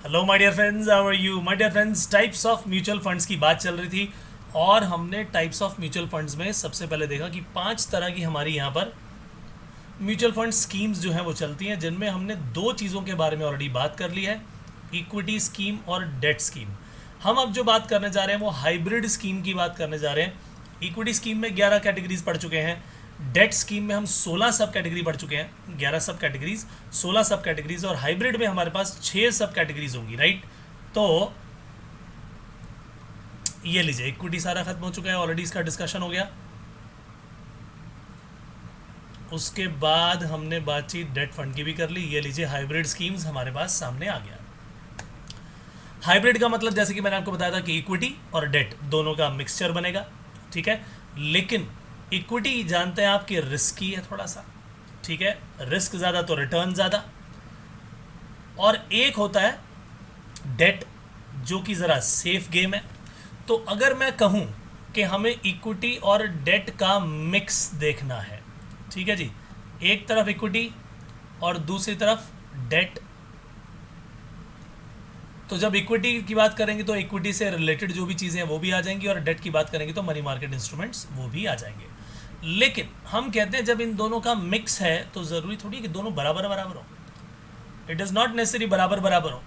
Hello my dear friends, how are you my dear friends. Types of mutual funds की बात चल रही थी और हमने टाइप्स ऑफ म्यूचुअल फंड्स में सबसे पहले देखा कि 5 तरह की हमारी यहाँ पर म्यूचुअल फंड स्कीम्स जो हैं वो चलती हैं, जिनमें हमने दो चीज़ों के बारे में ऑलरेडी बात कर ली है, इक्विटी स्कीम और डेट स्कीम। हम अब जो बात करने जा रहे हैं वो हाइब्रिड स्कीम की बात करने जा रहे हैं। इक्विटी स्कीम में 11 कैटेगरीज पढ़ चुके हैं, डेट स्कीम में हम 16 सब कैटेगरी पढ़ चुके हैं, 11 सब कैटेगरीज 16 सब कैटेगरीज, और हाइब्रिड में हमारे पास 6 सब कैटेगरीज होंगी, राइट। तो ये लीजिए, इक्विटी सारा खत्म हो चुका है, ऑलरेडी इसका डिस्कशन हो गया। उसके बाद हमने बातचीत डेट फंड की भी कर ली। ये लीजिए, हाइब्रिड स्कीम्स हमारे पास सामने आ गया। हाइब्रिड का मतलब जैसे कि मैंने आपको बताया था कि इक्विटी और डेट दोनों का मिक्सचर बनेगा, ठीक है। लेकिन इक्विटी जानते हैं आप कि रिस्की है थोड़ा सा, ठीक है, रिस्क ज़्यादा तो रिटर्न ज़्यादा। और एक होता है डेट, जो कि ज़रा सेफ गेम है। तो अगर मैं कहूँ कि हमें इक्विटी और डेट का मिक्स देखना है, ठीक है जी, एक तरफ इक्विटी और दूसरी तरफ डेट। तो जब इक्विटी की बात करेंगे तो इक्विटी से रिलेटेड जो भी चीज़ें हैं वो भी आ जाएंगी, और डेट की बात करेंगे तो मनी मार्केट इंस्ट्रूमेंट्स वो भी आ जाएंगे। लेकिन हम कहते हैं जब इन दोनों का मिक्स है तो ज़रूरी थोड़ी है कि दोनों बराबर बराबर हो। इट इज़ नॉट नेसेसरी बराबर बराबर हो।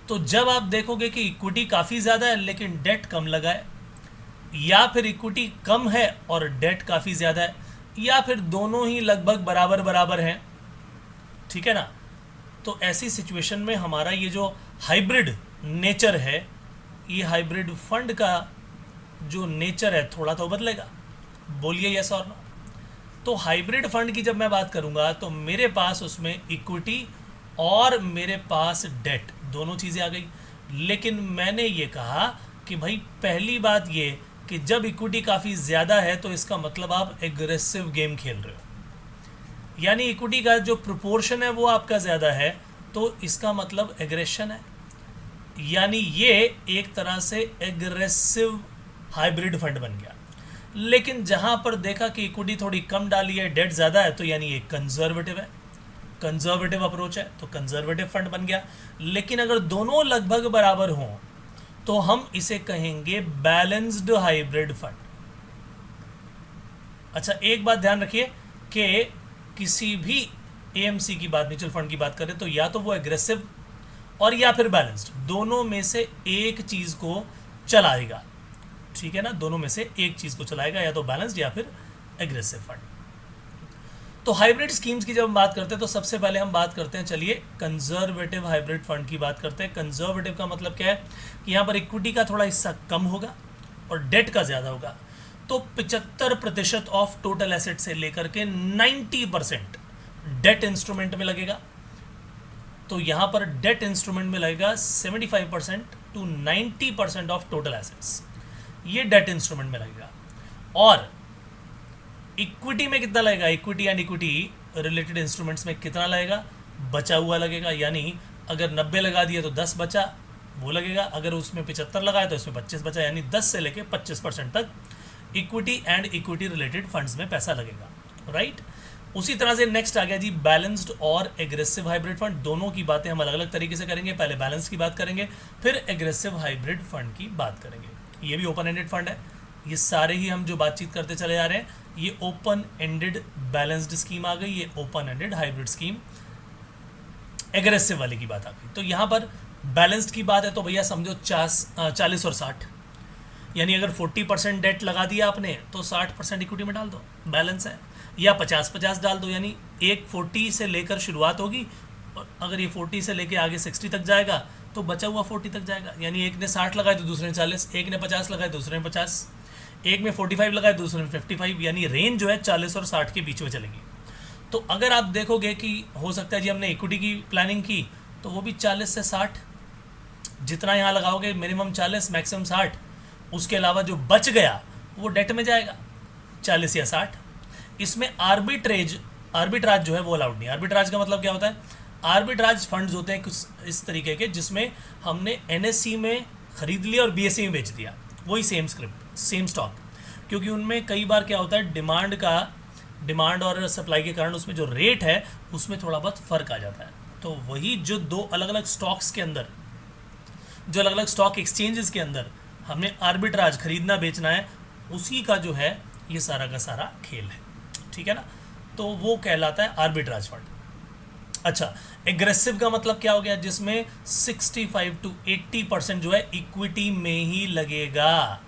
तो जब आप देखोगे कि इक्विटी काफ़ी ज़्यादा है लेकिन डेट कम लगा है, या फिर इक्विटी कम है और डेट काफ़ी ज़्यादा है, या फिर दोनों ही लगभग बराबर बराबर हैं, ठीक है ना, तो ऐसी सिचुएशन में हमारा ये जो हाइब्रिड नेचर है, ये हाइब्रिड फंड का जो नेचर है थोड़ा तो बदलेगा। बोलिए यस और नो। तो हाइब्रिड फंड की जब मैं बात करूंगा तो मेरे पास उसमें इक्विटी और मेरे पास डेट दोनों चीज़ें आ गई। लेकिन मैंने ये कहा कि भाई पहली बात ये कि जब इक्विटी काफ़ी ज़्यादा है तो इसका मतलब आप एग्रेसिव गेम खेल रहे हो, यानी इक्विटी का जो प्रोपोर्शन है वो आपका ज़्यादा है, तो इसका मतलब एग्रेशन है। यानी ये एक तरह से एग्रेसिव हाइब्रिड फंड बन गया। लेकिन जहां पर देखा कि इक्विटी थोड़ी कम डाली है, डेट ज़्यादा है, तो यानी ये कंजर्वेटिव है, कंजर्वेटिव अप्रोच है, तो कंजर्वेटिव फंड बन गया। लेकिन अगर दोनों लगभग बराबर हों तो हम इसे कहेंगे बैलेंस्ड हाइब्रिड फंड। अच्छा, एक बात ध्यान रखिए कि किसी भी एएमसी की बात, म्यूचुअल फंड की बात करें, तो या तो वो एग्रेसिव और या फिर बैलेंस्ड, दोनों में से एक चीज़ को चलाएगा, ठीक है ना, दोनों में से एक चीज़ को चलाएगा, या तो बैलेंस्ड या फिर एग्रेसिव फंड। तो हाइब्रिड स्कीम्स की जब हम बात करते हैं तो सबसे पहले हम बात करते हैं, चलिए, कंजर्वेटिव हाइब्रिड फंड की बात करते हैं। कंजर्वेटिव का मतलब क्या है कि यहाँ पर इक्विटी का थोड़ा हिस्सा कम होगा और डेट का ज़्यादा होगा। तो 75% ऑफ टोटल एसेट से लेकर के 90% डेट इंस्ट्रूमेंट में लगेगा। तो यहाँ पर डेट इंस्ट्रूमेंट में लगेगा 75% टू 90% ऑफ टोटल एसेट्स, ये डेट इंस्ट्रूमेंट में लगेगा। और इक्विटी में कितना लगेगा, equity and equity related instruments में कितना लगेगा, बचा हुआ लगेगा। यानी अगर 90 लगा दिया तो 10 बचा, वो लगेगा। अगर उसमें 75 लगाया तो इसमें 25 बचा, यानी 10 से लेके 25% तक equity and equity related funds में पैसा लगेगा, राइट। उसी तरह से नेक्स्ट आ गया जी बैलेंस्ड और एग्रेसिव हाइब्रिड फंड। दोनों की बातें हम अलग अलग तरीके से करेंगे, पहले बैलेंस की बात करेंगे, फिर एग्रेसिव हाइब्रिड फंड की बात करेंगे। ये भी ओपन एंडेड फंड है। ये सारे ही हम जो बातचीत करते चले जा रहे हैं, ये ओपन एंडेड बैलेंस्ड स्कीम आ गई, ये open ended hybrid scheme aggressive वाली की बात आ गई। तो यहाँ पर बैलेंस्ड की बात है तो भैया समझो 40 और 60, यानी अगर 40% डेट लगा दिया आपने तो 60% इक्विटी में डाल दो, बैलेंस है। या 50-50 डाल दो, यानी एक 40 से लेकर शुरुआत होगी और अगर ये 40 से लेकर आगे 60 तक जाएगा तो बचा हुआ 40 तक जाएगा। यानी एक ने 60 लगाए तो दूसरे ने 40, एक ने 50 लगाए तो दूसरे ने 50, एक में 45 लगाए तो दूसरे में 55, यानी रेंज जो है 40 और 60 के बीच में चलेगी। तो अगर आप देखोगे कि हो सकता है जी हमने इक्विटी की प्लानिंग की तो वो भी 40 से 60, जितना यहाँ लगाओगे मिनिमम 40 मैक्सिमम 60, उसके अलावा जो बच गया वो डेट में जाएगा 40 या 60। इसमें आर्बिट्राज जो है वो अलाउड नहीं। आर्बिट्राज का मतलब क्या होता है, आर्बिट्राज फंड्स होते हैं कुछ इस तरीके के जिसमें हमने एनएससी में खरीद लिया और बीएससी में बेच दिया, वही सेम स्क्रिप्ट सेम स्टॉक। क्योंकि उनमें कई बार क्या होता है, डिमांड और सप्लाई के कारण उसमें जो रेट है उसमें थोड़ा बहुत फ़र्क आ जाता है। तो वही जो दो अलग अलग स्टॉक्स के अंदर जो अलग अलग स्टॉक एक्सचेंजेस के अंदर हमने आर्बिट्राज खरीदना बेचना है, उसी का जो है ये सारा का सारा खेल है, ठीक है ना। तो वो कहलाता है आर्बिट्राज फंड। अच्छा, एग्रेसिव का मतलब क्या हो गया, जिसमें 65 to 80% जो है इक्विटी में ही लगेगा।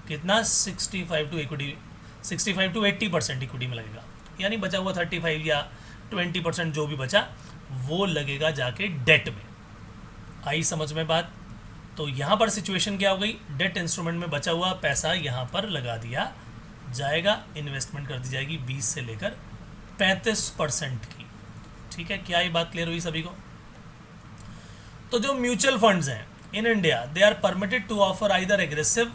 कितना? 65 to 80% इक्विटी में लगेगा, यानी बचा हुआ 35 या 20% जो भी बचा वो लगेगा जाके डेट में। आई समझ में बात? तो यहाँ पर सिचुएशन क्या हो गई, डेट इंस्ट्रूमेंट में बचा हुआ पैसा यहाँ पर लगा दिया जाएगा, इन्वेस्टमेंट कर दी जाएगी 20 से लेकर 35% की। ठीक है, क्या ये बात क्लियर हुई सभी को? तो जो म्यूचुअल फंड्स हैं in India, they are permitted to offer either aggressive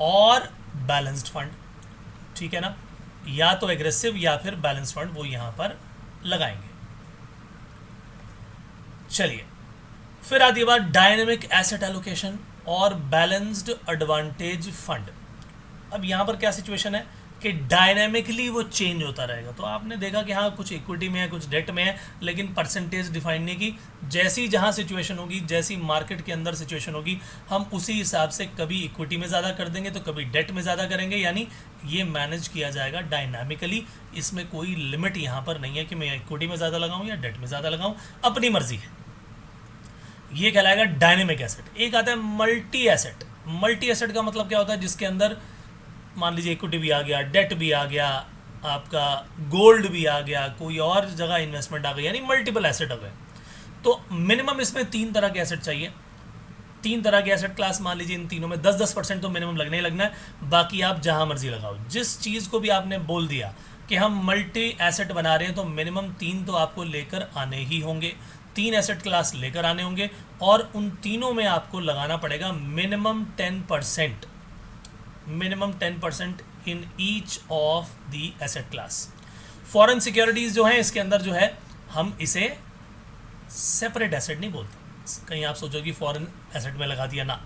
और बैलेंस्ड फंड, ठीक है ना। या तो एग्रेसिव या फिर बैलेंस्ड फंड वो यहां पर लगाएंगे। चलिए, फिर आती है बात डायनेमिक एसेट एलोकेशन और बैलेंस्ड एडवांटेज फंड। अब यहां पर क्या सिचुएशन है कि डायनेमिकली वो चेंज होता रहेगा। तो आपने देखा कि हाँ कुछ इक्विटी में है, कुछ डेट में है, लेकिन परसेंटेज डिफाइन नहीं की। जैसी जहाँ सिचुएशन होगी, जैसी मार्केट के अंदर सिचुएशन होगी, हम उसी हिसाब से कभी इक्विटी में ज़्यादा कर देंगे तो कभी डेट में ज़्यादा करेंगे, यानी ये मैनेज किया जाएगा डायनामिकली। इसमें कोई लिमिट यहाँ पर नहीं है कि मैं इक्विटी में ज़्यादा लगाऊँ या डेट में ज़्यादा लगाऊँ, अपनी मर्जी है। ये कहलाएगा डायनेमिक एसेट। एक आता है मल्टी एसेट। मल्टी एसेट का मतलब क्या होता है, जिसके अंदर मान लीजिए इक्विटी भी आ गया, डेट भी आ गया, आपका गोल्ड भी आ गया, कोई और जगह इन्वेस्टमेंट आ गई, यानी मल्टीपल एसेट हो गए। तो मिनिमम इसमें 3 तरह के एसेट चाहिए। 3 तरह के एसेट क्लास मान लीजिए, इन तीनों में 10-10% तो मिनिमम लगना ही लगना है। बाकी आप जहां मर्जी लगाओ। जिस चीज़ को भी आपने बोल दिया कि हम मल्टी एसेट बना रहे हैं, तो मिनिमम 3 तो आपको लेकर आने ही होंगे। 3 एसेट क्लास लेकर आने होंगे और उन तीनों में आपको लगाना पड़ेगा minimum 10%, minimum 10% in each of the asset class. Foreign securities जो है, इसके अंदर जो है हम इसे सेपरेट एसेट नहीं बोलते। कहीं आप सोचो कि फॉरेन एसेट में लगा दिया, ना,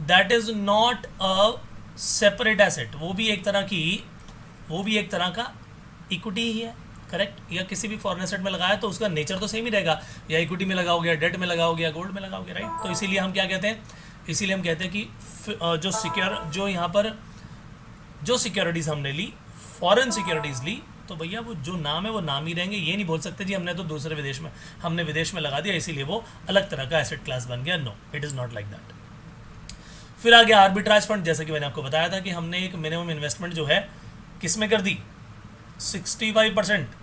that is not a separate asset. वो भी एक तरह का इक्विटी ही है, करेक्ट। या किसी भी फॉरेन एसेट में लगाया तो उसका नेचर तो सेम ही रहेगा, या इक्विटी में लगाओगे, या डेट में लगाओगे, या गोल्ड में लगाओगे, राइट। तो इसीलिए हम क्या कहते हैं, इसीलिए हम कहते हैं कि जो यहाँ पर जो सिक्योरिटीज़ हमने ली, फॉरेन सिक्योरिटीज़ ली, तो भैया वो जो नाम है वो नाम ही रहेंगे। ये नहीं बोल सकते जी हमने तो दूसरे विदेश में लगा दिया इसीलिए वो अलग तरह का एसेट क्लास बन गया। No, it is not like that. फिर आ गया आर्बिट्राज फंड। जैसा कि मैंने आपको बताया था कि हमने एक मिनिमम इन्वेस्टमेंट जो है किस में कर दी, 65%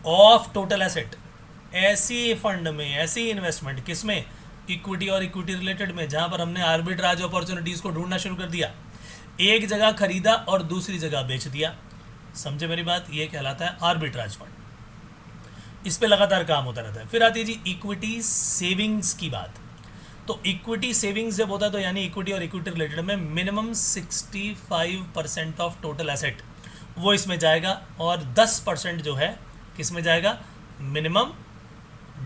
ऑफ टोटल एसेट। ऐसी फंड में, ऐसी इन्वेस्टमेंट किस में, इक्विटी और इक्विटी रिलेटेड में, जहां पर हमने आर्बिट्राज अपॉर्चुनिटीज को ढूंढना शुरू कर दिया। एक जगह खरीदा और दूसरी जगह बेच दिया, समझे मेरी बात? ये कहलाता है आर्बिट्राज फंड। इस पे लगातार काम होता रहता है। फिर आती है जी इक्विटी सेविंग्स की बात। तो इक्विटी सेविंग्स जब होता है तो यानी इक्विटी और इक्विटी रिलेटेड में मिनिमम 65% ऑफ टोटल एसेट वो इसमें जाएगा, और 10% जो है किस में जाएगा, मिनिमम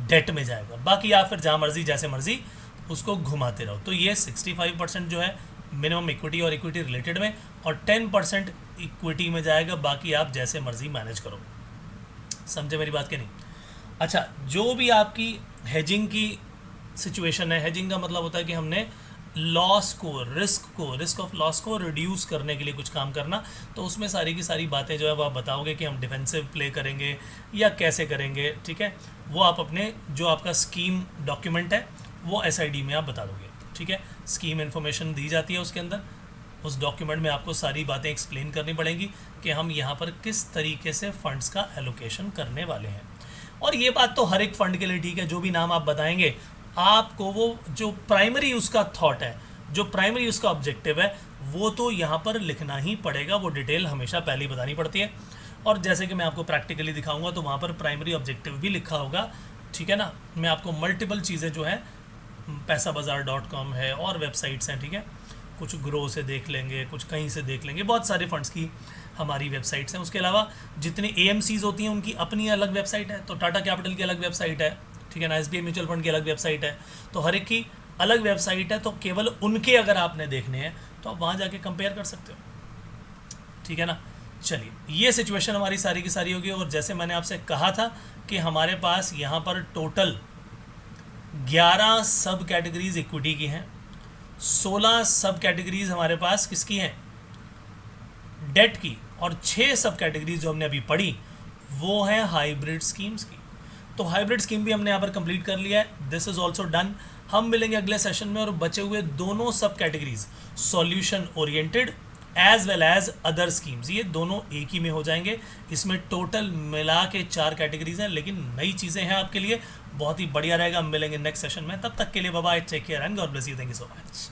डेट में जाएगा। बाकी आप फिर जहाँ मर्जी जैसे मर्जी उसको घुमाते रहो। तो ये 65% जो है मिनिमम इक्विटी और इक्विटी रिलेटेड में, और 10% इक्विटी में जाएगा। बाकी आप जैसे मर्जी मैनेज करो, समझे मेरी बात के नहीं? अच्छा, जो भी आपकी हेजिंग की सिचुएशन है, हेजिंग का मतलब होता है कि हमने लॉस को, रिस्क ऑफ लॉस को रिड्यूस करने के लिए कुछ काम करना। तो उसमें सारी की सारी बातें जो है वो आप बताओगे कि हम डिफेंसिव प्ले करेंगे या कैसे करेंगे, ठीक है। वो आप अपने जो आपका स्कीम डॉक्यूमेंट है वो SID में आप बता दोगे, ठीक है। स्कीम इन्फॉर्मेशन दी जाती है उसके अंदर, उस डॉक्यूमेंट में आपको सारी बातें एक्सप्लेन करनी पड़ेंगी कि हम यहाँ पर किस तरीके से फंड्स का एलोकेशन करने वाले हैं। और ये बात तो हर एक फंड के लिए ठीक है, जो भी नाम आप बताएंगे आपको वो जो प्राइमरी उसका थॉट है, जो प्राइमरी उसका ऑब्जेक्टिव है, वो तो यहाँ पर लिखना ही पड़ेगा। वो डिटेल हमेशा पहले ही बतानी पड़ती है। और जैसे कि मैं आपको प्रैक्टिकली दिखाऊंगा तो वहाँ पर प्राइमरी ऑब्जेक्टिव भी लिखा होगा, ठीक है ना। मैं आपको मल्टीपल चीज़ें जो है, पैसाबाजार.com है और वेबसाइट्स हैं, ठीक है। कुछ ग्रो से देख लेंगे, कुछ कहीं से देख लेंगे, बहुत सारे फंड्स की हमारी वेबसाइट्स हैं। उसके अलावा जितनी AMCs होती हैं उनकी अपनी अलग वेबसाइट है। तो टाटा कैपिटल की अलग वेबसाइट है, ठीक है ना। SBI म्यूचुअल फंड की अलग वेबसाइट है। तो हर एक की अलग वेबसाइट है। तो केवल उनके अगर आपने देखने हैं तो आप वहाँ जाके कंपेयर कर सकते हो, ठीक है ना। चलिए, ये सिचुएशन हमारी सारी की सारी होगी। और जैसे मैंने आपसे कहा था कि हमारे पास यहाँ पर टोटल 11 सब कैटेगरीज इक्विटी की हैं, 16 सब कैटेगरीज हमारे पास किसकी हैं, डेट की, और 6 सब कैटेगरीज जो हमने अभी पढ़ी वो है हाइब्रिड स्कीम्स की। तो हाइब्रिड स्कीम भी हमने यहाँ पर कंप्लीट कर लिया है, दिस इज ऑल्सो डन। हम मिलेंगे अगले सेशन में और बचे हुए दोनों सब categories solution oriented as well as other schemes, ये दोनों एक ही में हो जाएंगे। इसमें टोटल मिला के 4 कैटेगरीज हैं, लेकिन नई चीज़ें हैं आपके लिए, बहुत ही बढ़िया रहेगा। हम मिलेंगे नेक्स्ट सेशन में, तब तक के लिए bye bye, take care and God bless you, thank you so much.